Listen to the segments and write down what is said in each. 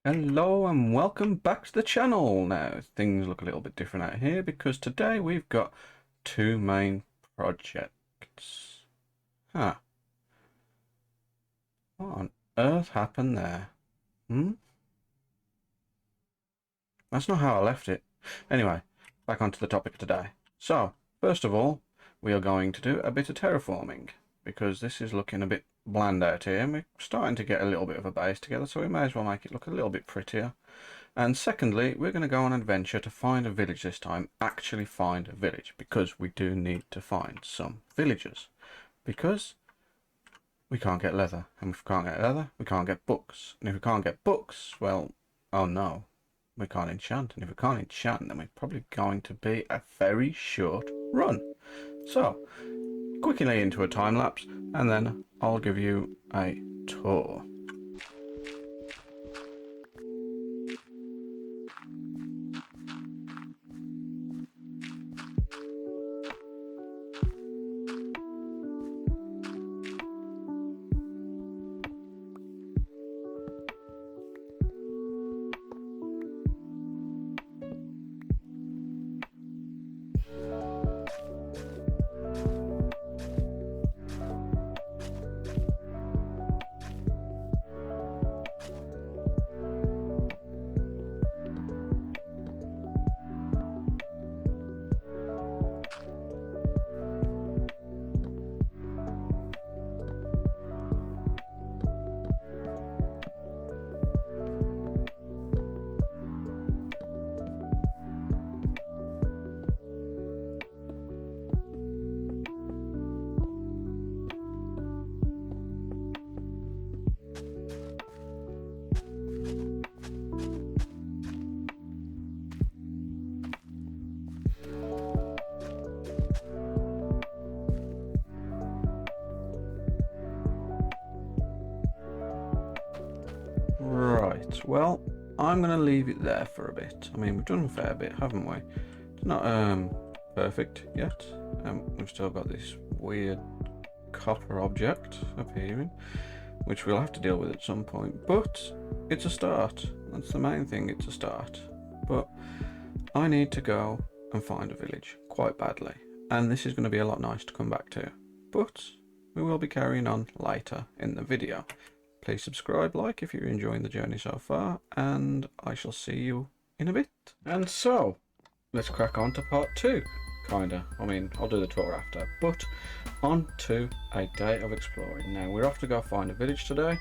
Hello and welcome back to the channel. Now things look a little bit different out here because today we've got two main projects. Huh. What on earth happened there? That's not how I left it. Anyway, back onto the topic today. So, first of all, we are going to do a bit of terraforming because this is looking a bit bland out here and we're starting to get a little bit of a base together, so we may as well make it look a little bit prettier. And secondly, we're going to go on an adventure to find a village this time, actually find a village, because we do need to find some villagers. Because we can't get leather, and if we can't get leather, we can't get books. And if we can't get books, well, oh no, we can't enchant. And if we can't enchant, then we're probably going to be a very short run. So, quickly into a time lapse, and then I'll give you a tour. Right, well, I'm going to leave it there for a bit. I mean, we've done a fair bit, haven't we? It's not perfect yet. We've still got this weird copper object appearing, which we'll have to deal with at some point. But it's a start. That's the main thing, it's a start. But I need to go and find a village quite badly. And this is going to be a lot nice to come back to. But we will be carrying on later in the video. Please subscribe, like if you're enjoying the journey so far, and I shall see you in a bit. And so, let's crack on to part two, kinda. I mean, I'll do the tour after, but on to a day of exploring. Now, we're off to go find a village today,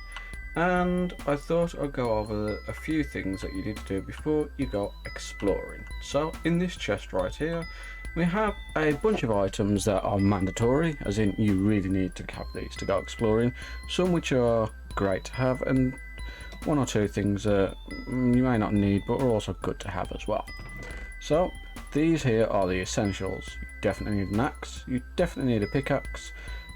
and I thought I'd go over a few things that you need to do before you go exploring. So, in this chest right here, we have a bunch of items that are mandatory, as in you really need to have these to go exploring, some which are great to have, and one or two things that you may not need but are also good to have as well. So these here are the essentials. You definitely need an axe, you definitely need a pickaxe,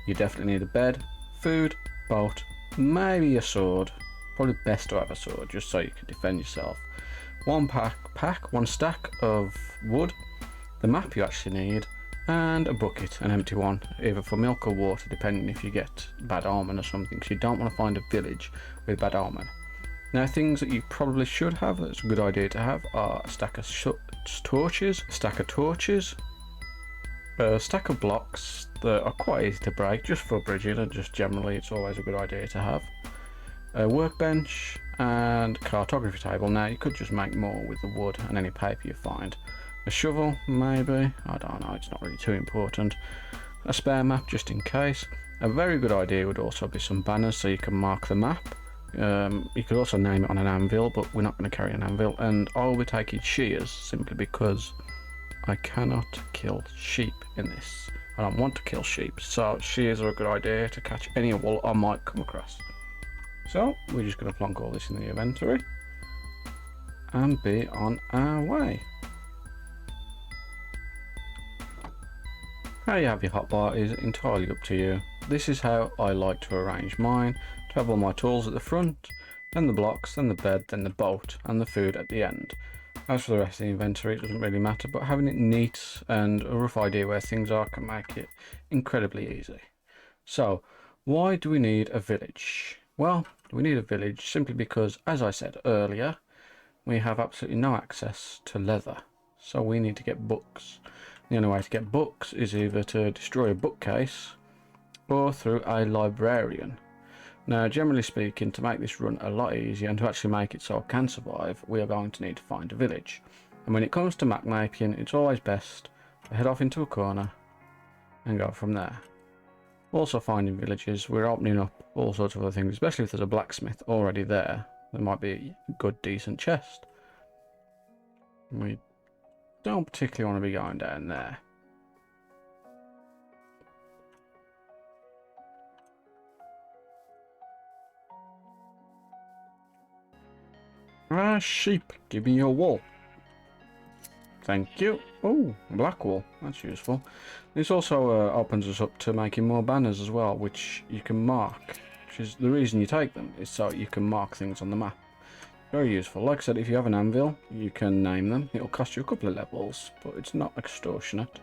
you definitely need a bed, food, boat, maybe a sword. Probably best to have a sword just so you can defend yourself. One stack of wood, the map you actually need, and a bucket, an empty one, either for milk or water, depending if you get bad omen or something, because you don't want to find a village with bad omen. Now, things that you probably should have, that's a good idea to have, are a stack of torches, a stack of torches, a stack of blocks that are quite easy to break, just for bridging, and just generally it's always a good idea to have, a workbench, and cartography table. Now, you could just make more with the wood and any paper you find. A shovel, maybe, I don't know, it's not really too important. A spare map just in case. A very good idea would also be some banners so you can mark the map. You could also name it on an anvil, but we're not going to carry an anvil. And I'll be taking shears simply because I cannot kill sheep in this. I don't want to kill sheep, so shears are a good idea to catch any wool I might come across. So we're just going to plonk all this in the inventory and be on our way. How you have your hotbar is entirely up to you. This is how I like to arrange mine, to have all my tools at the front, then the blocks, then the bed, then the boat, and the food at the end. As for the rest of the inventory, it doesn't really matter, but having it neat and a rough idea where things are can make it incredibly easy. So, why do we need a village? Well, We need a village simply because, as I said earlier, we have absolutely no access to leather. So we need to get books. The only way to get books is either to destroy a bookcase or through a librarian. Now, generally speaking, to make this run a lot easier and to actually make it so I can survive, we are going to need to find a village. And when it comes to map making, it's always best to head off into a corner and go from there. Also finding villages, we're opening up all sorts of other things, especially if there's a blacksmith already there. There might be a good, decent chest. We don't particularly want to be going down there. Ah, sheep, give me your wool. Thank you. Oh, black wool. That's useful. This also opens us up to making more banners as well, which you can mark. Which is the reason you take them, is so you can mark things on the map. Very useful. Like I said, if you have an anvil, you can name them. It'll cost you a couple of levels, but it's not extortionate.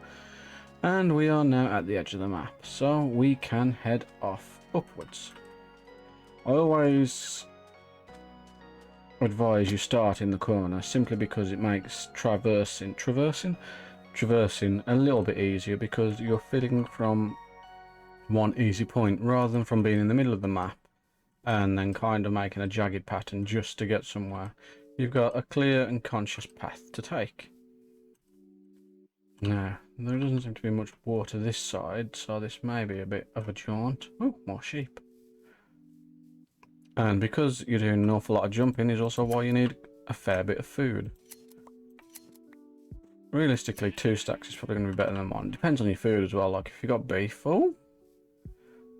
And we are now at the edge of the map, so we can head off upwards. I always advise you start in the corner simply because it makes traversing a little bit easier, because you're filling from one easy point rather than from being in the middle of the map and then kind of making a jagged pattern just to get somewhere. You've got a clear and conscious path to take. Now, there doesn't seem to be much water this side, so this may be a bit of a jaunt. Oh, more sheep. And because you're doing an awful lot of jumping is also why you need a fair bit of food. Realistically, 2 stacks is probably going to be better than 1. Depends on your food as well. Like if you got beef, oh,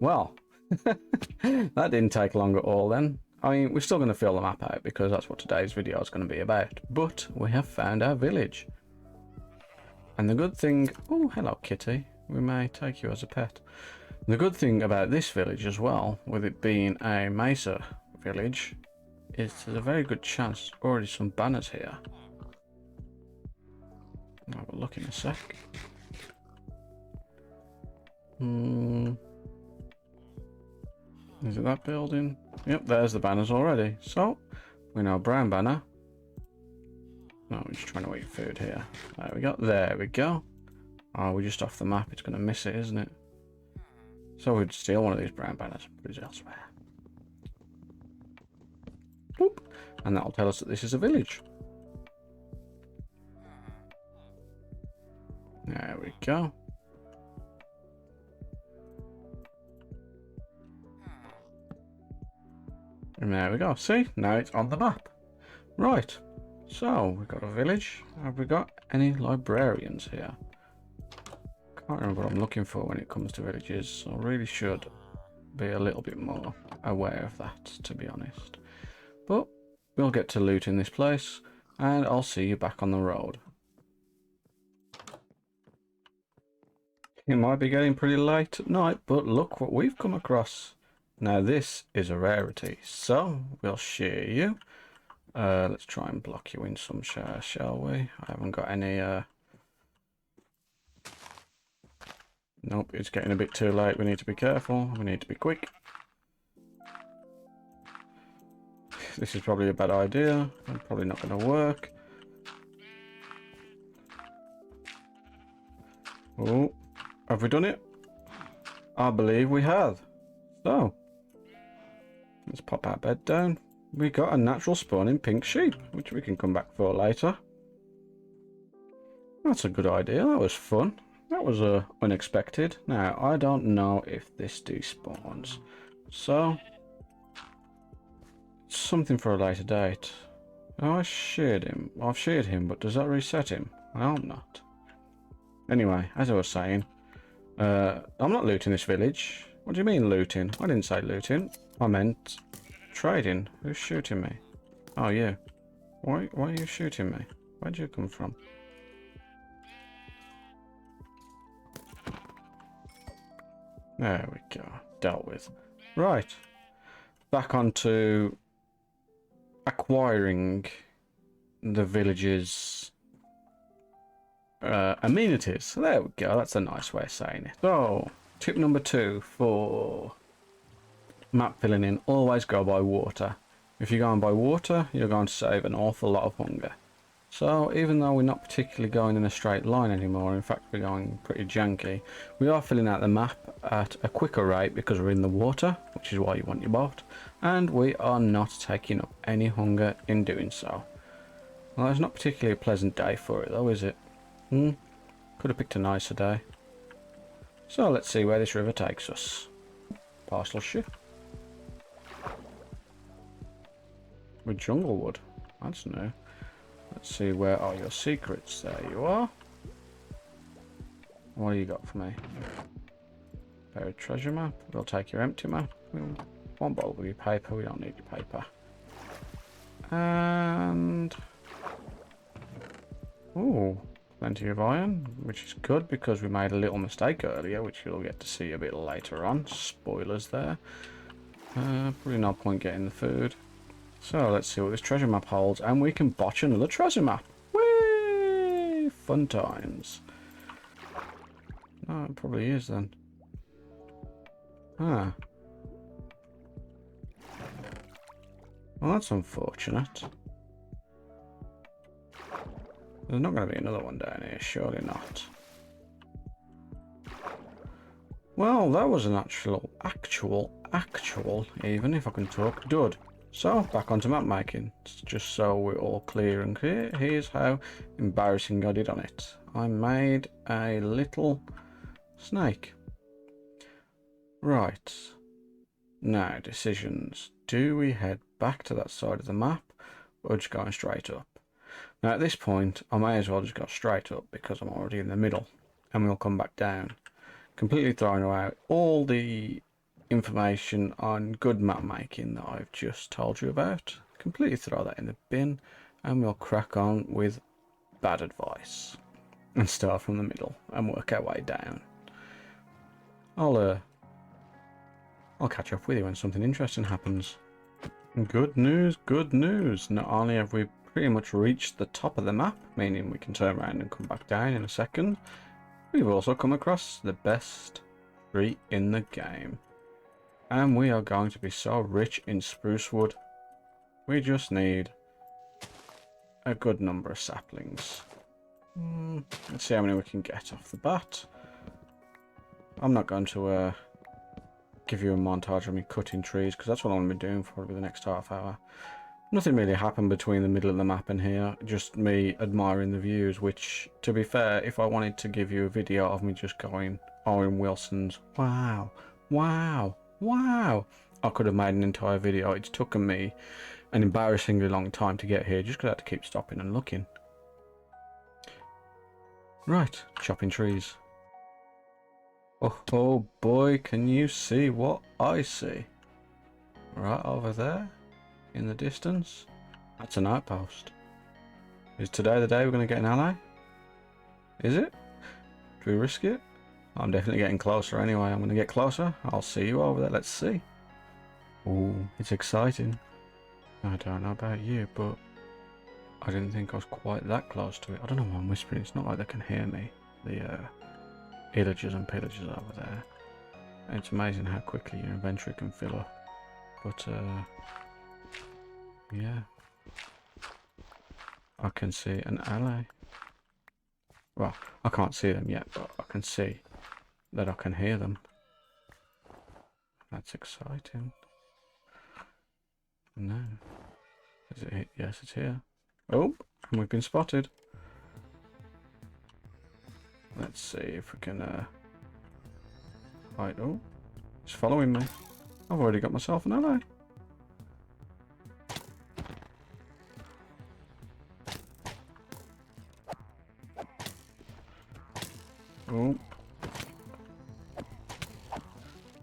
well, that didn't take long at all then. I mean, we're still going to fill the map out because that's what today's video is going to be about. But we have found our village. And the good thing... Oh, hello, kitty. We may take you as a pet. The good thing about this village as well, with it being a mesa village, is there's a very good chance already some banners here. I'll have a look in a sec. Is it that building? Yep, there's the banners already. So, we know brown banner. No, we're just trying to eat food here. There we go. There we go. Oh, we're just off the map. It's going to miss it, isn't it? So we'd steal one of these brown banners and put it elsewhere. Boop. And that'll tell us that this is a village. There we go. And there we go. See? Now it's on the map. Right. So, we've got a village. Have we got any librarians here? Can't remember what I'm looking for when it comes to villages, so I really should be a little bit more aware of that, to be honest. But we'll get to loot in this place, and I'll see you back on the road. It might be getting pretty late at night, but look what we've come across. Now this is a rarity, so we'll share you. Let's try and block you in some share, shall we? I haven't got any... Nope, it's getting a bit too late. We need to be careful. We need to be quick. This is probably a bad idea. Probably not going to work. Oh, have we done it? I believe we have. So, let's pop our bed down. We got a natural spawning pink sheep, which we can come back for later. That's a good idea. That was fun. That was unexpected. Now, I don't know if this despawns. So, something for a later date. Oh, I sheared him. I've sheared him, but does that reset him? I hope not. Anyway, as I was saying, I'm not looting this village. What do you mean looting? I didn't say looting. I meant trading. Who's shooting me? Oh, you. Why are you shooting me? Where'd you come from? There we go. Dealt with. Right. Back onto acquiring the village's amenities. There we go. That's a nice way of saying it. So, tip number 2 for map filling in, always go by water. If you're going by water, you're going to save an awful lot of hunger. So even though we're not particularly going in a straight line anymore, in fact we're going pretty janky, we are filling out the map at a quicker rate because we're in the water, which is why you want your boat, and we are not taking up any hunger in doing so. Well, it's not particularly a pleasant day for it though, is it? Could have picked a nicer day. So let's see where this river takes us. Parcel ship. With jungle wood. That's new. Let's see, where are your secrets? There you are. What do you got for me? Buried treasure map. We'll take your empty map. We won't bother with your paper. We don't need your paper. And... ooh, plenty of iron, which is good because we made a little mistake earlier, which you'll get to see a bit later on. Spoilers there. Probably no point getting the food. So let's see what this treasure map holds, and we can botch another treasure map. Whee! Fun times. No, it probably is then. Ah. Well, that's unfortunate. There's not going to be another one down here, surely not. Well, that was an actual, even if I can talk, dud. So, back onto map making, just so we're all clear and clear. Here's how embarrassing I did on it. I made a little snake. Right. Now, decisions. Do we head back to that side of the map, or just going straight up? Now, at this point, I may as well just go straight up because I'm already in the middle, and we'll come back down. Completely throwing away all the information on good map making that I've just told you about. Completely throw that in the bin, and we'll crack on with bad advice and start from the middle and work our way down. I'll catch up with you when something interesting happens. Good news, good news. Not only have we pretty much reached the top of the map, meaning we can turn around and come back down in a second, we've also come across the best tree in the game. And we are going to be so rich in spruce wood. We just need a good number of saplings. Let's see how many we can get off the bat. I'm not going to give you a montage of me cutting trees, because that's what I'm going to be doing for the next half hour. Nothing really happened between the middle of the map and here, just me admiring the views, which, to be fair, if I wanted to give you a video of me just going, Owen Wilson's, wow, wow, wow, I could have made an entire video. It's taken me an embarrassingly long time to get here, just because I had to keep stopping and looking. Right, chopping trees. Oh boy, can you see what I see? Right over there, in the distance, that's an outpost. Is today the day we're going to get an ally? Is it? Do we risk it? I'm definitely getting closer anyway. I'm going to get closer. I'll see you over there. Let's see. Ooh, it's exciting. I don't know about you, but I didn't think I was quite that close to it. I don't know why I'm whispering. It's not like they can hear me. The illagers and pillagers over there. And it's amazing how quickly your inventory can fill up. But yeah, I can see an ally. Well, I can't see them yet, but I can see that I can hear them. That's exciting. No. Is it here? Yes, it's here. Oh, and we've been spotted. Let's see if we can hide. Oh, it's following me. I've already got myself an ally. Oh.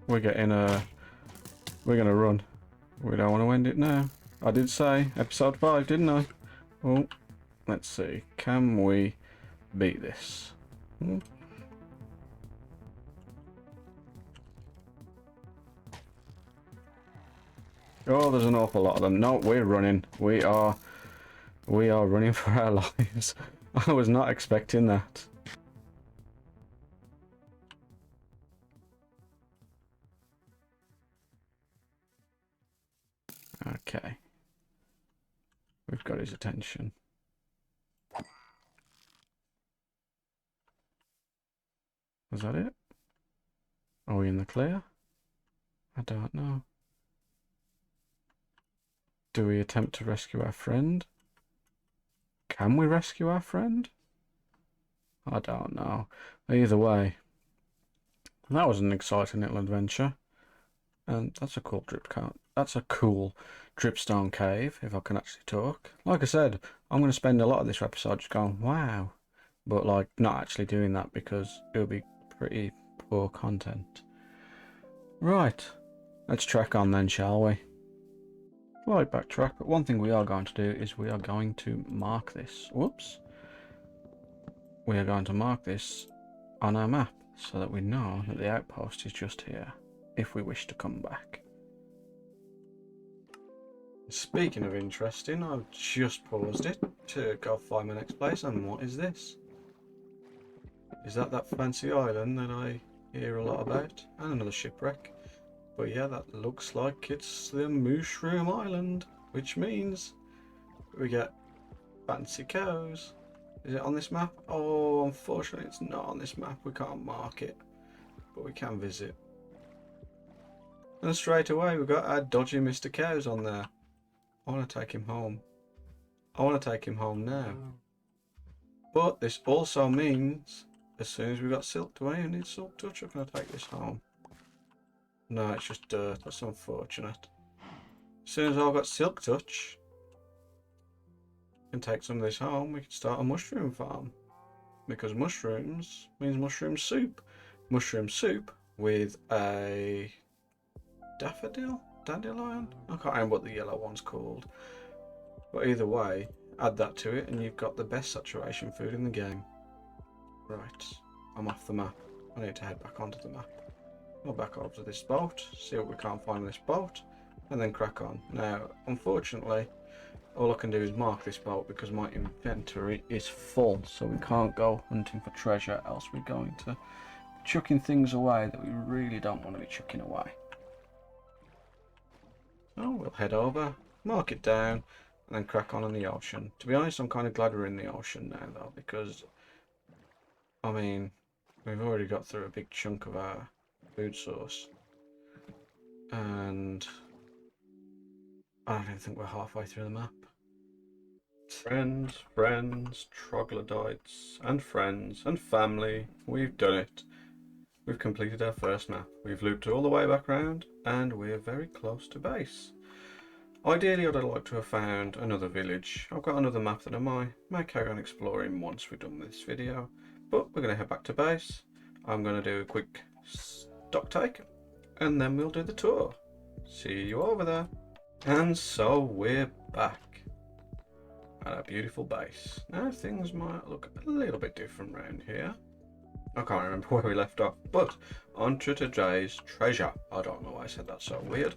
We're gonna run. We don't want to end it now. I did say episode 5, didn't I? Oh, let's see. Can we beat this? Oh, there's an awful lot of them. No, we're running. We are running for our lives. I was not expecting that. Okay. We've got his attention. Was that it? Are we in the clear? I don't know. Do we attempt to rescue our friend? Can we rescue our friend? I don't know. Either way, that was an exciting little adventure. And that's a cool That's a cool dripstone cave, if I can actually talk. Like I said, I'm going to spend a lot of this episode just going, wow. But, like, not actually doing that because it'll be pretty poor content. Right. Let's trek on then, shall we? Right, backtrack. But one thing we are going to do is we are going to mark this. Whoops. We are going to mark this on our map so that we know that the outpost is just here if we wish to come back. Speaking of interesting, I've just paused it to go find my next place, and what is this? Is that fancy island that I hear a lot about? And another shipwreck. But yeah, that looks like it's the Mushroom Island, which means we get fancy cows. Is it on this map? Oh, unfortunately it's not on this map. We can't mark it, but we can visit. And straight away we've got our dodgy Mr. Cows on there. I want to take him home. I want to take him home now. But this also means as soon as we got Silk Touch, I need Silk Touch, I'm going to take this home. No, it's just dirt. That's unfortunate. As soon as I've got Silk Touch and take some of this home, we can start a mushroom farm. Because mushrooms means mushroom soup. Mushroom soup with a daffodil? Dandelion? I can't remember what the yellow one's called. But either way, add that to it and you've got the best saturation food in the game. Right, I'm off the map. I need to head back onto the map. Go back over to this boat, see what we can't find on this boat, and then crack on. Now, unfortunately, all I can do is mark this boat because my inventory is full, so we can't go hunting for treasure, else we're going to be chucking things away that we really don't want to be chucking away. So we'll head over, mark it down, and then crack on in the ocean. To be honest, I'm kind of glad we're in the ocean now, though, because, I mean, we've already got through a big chunk of our food source. And I don't even think we're halfway through the map. Friends, troglodytes, and friends, and family. We've done it. We've completed our first map. We've looped all the way back round, and we're very close to base. Ideally, I'd like to have found another village. I've got another map that I might carry on exploring once we're done with this video. But we're going to head back to base. I'm going to do a quick stock take, and then we'll do the tour. See you over there. And so we're back at our beautiful base. Now things might look a little bit different around here. I can't remember where we left off, but on to today's treasure. I don't know why I said that so weird.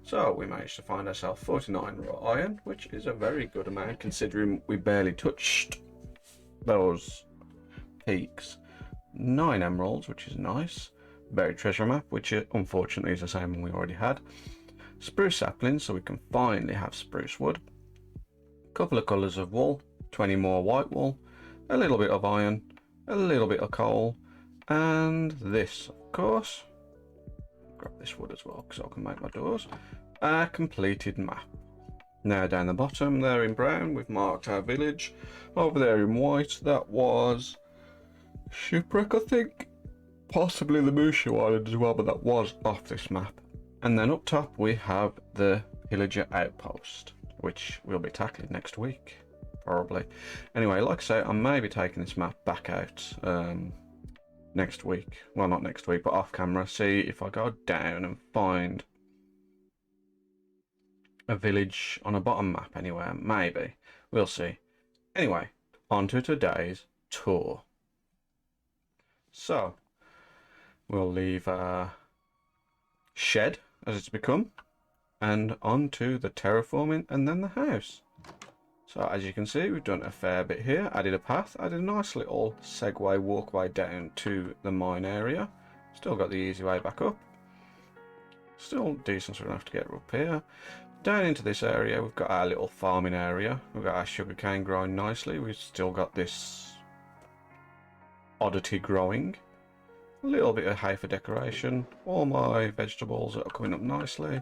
So we managed to find ourselves 49 raw iron, which is a very good amount considering we barely touched those peaks. 9 emeralds, which is nice. Buried treasure map, which unfortunately is the same one we already had. Spruce saplings, so we can finally have spruce wood. A couple of colours of wool, 20 more white wool, a little bit of iron, a little bit of coal, and this, of course. Grab this wood as well, because I can make my doors. A completed map. Now down the bottom there in brown, we've marked our village. Over there in white, that was Shipwreck, I think. Possibly the Mushu Island as well, but that was off this map. And then up top we have the Pillager Outpost, which we'll be tackling next week, probably. Anyway, like I say, I may be taking this map back out next week. Well, not next week, but off camera. See if I go down and find a village on a bottom map anywhere. Maybe. We'll see. Anyway, on to today's tour. So, we'll leave our shed as it's become, and on to the terraforming and then the house. So as you can see, we've done a fair bit here. Added a path, added a nice little segway walkway down to the mine area. Still got the easy way back up. Still decent, so we don't have to get up here. Down into this area, we've got our little farming area. We've got our sugarcane growing nicely. We've still got this oddity growing. A little bit of hay for decoration. All my vegetables that are coming up nicely.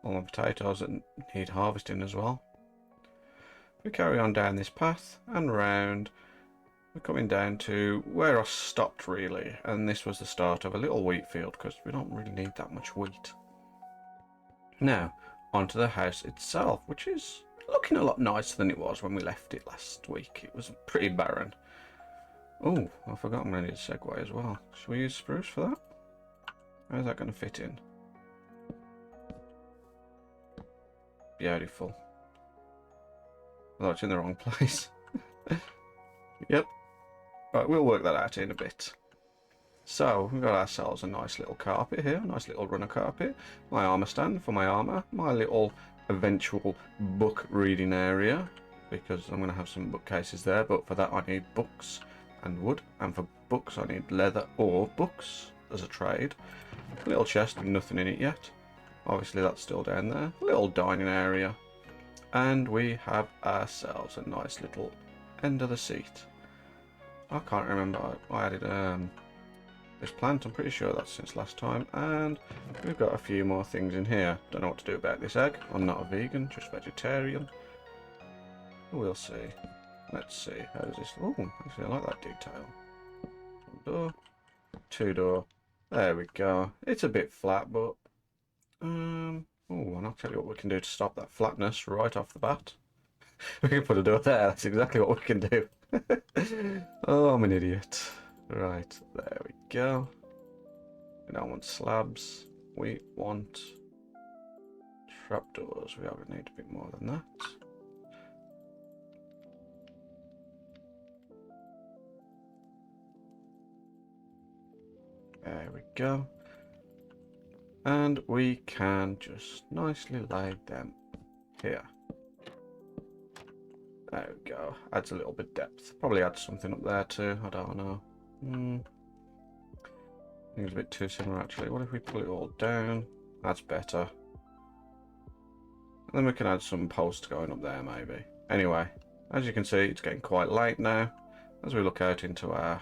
All my potatoes that need harvesting as well. We carry on down this path and round. We're coming down to where I stopped really, and this was the start of a little wheat field because we don't really need that much wheat. Now, onto the house itself, which is looking a lot nicer than it was when we left it last week. It was pretty barren. Oh, I forgot I'm going to need a segue as well. Should we use spruce for that? How's that going to fit in? Beautiful. Although it's in the wrong place. Yep. Right, we'll work that out in a bit. So, we've got ourselves a nice little carpet here, a nice little runner carpet. My armour stand for my armour. My little eventual book reading area, because I'm going to have some bookcases there, but for that I need books and wood, and for books I need leather or books as a trade. A little chest with nothing in it yet. Obviously that's still down there. A little dining area. And we have ourselves a nice little end of the seat. I can't remember, I added this plant, I'm pretty sure that's since last time, and we've got a few more things in here. Don't know what to do about this egg. I'm not a vegan, just vegetarian. We'll see. Let's see, how does this... Oh, actually I like that detail. One door, two door. There we go. It's a bit flat, but... Oh, and I'll tell you what we can do to stop that flatness right off the bat. We can put a door there, that's exactly what we can do. Oh, I'm an idiot. Right, there we go. We don't want slabs. We want trapdoors. We are going to need a bit more than that. There we go. And we can just nicely lay them here. There we go. Adds a little bit of depth. Probably adds something up there too. I don't know. I think it's a bit too similar actually. What if we pull it all down? That's better. And then we can add some posts going up there maybe. Anyway, as you can see, it's getting quite late now. As we look out into our...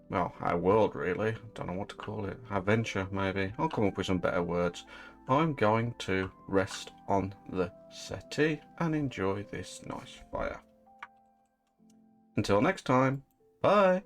well, our world really. I don't know what to call it. Our venture maybe. I'll come up with some better words. I'm going to rest on the settee and enjoy this nice fire. Until next time, bye!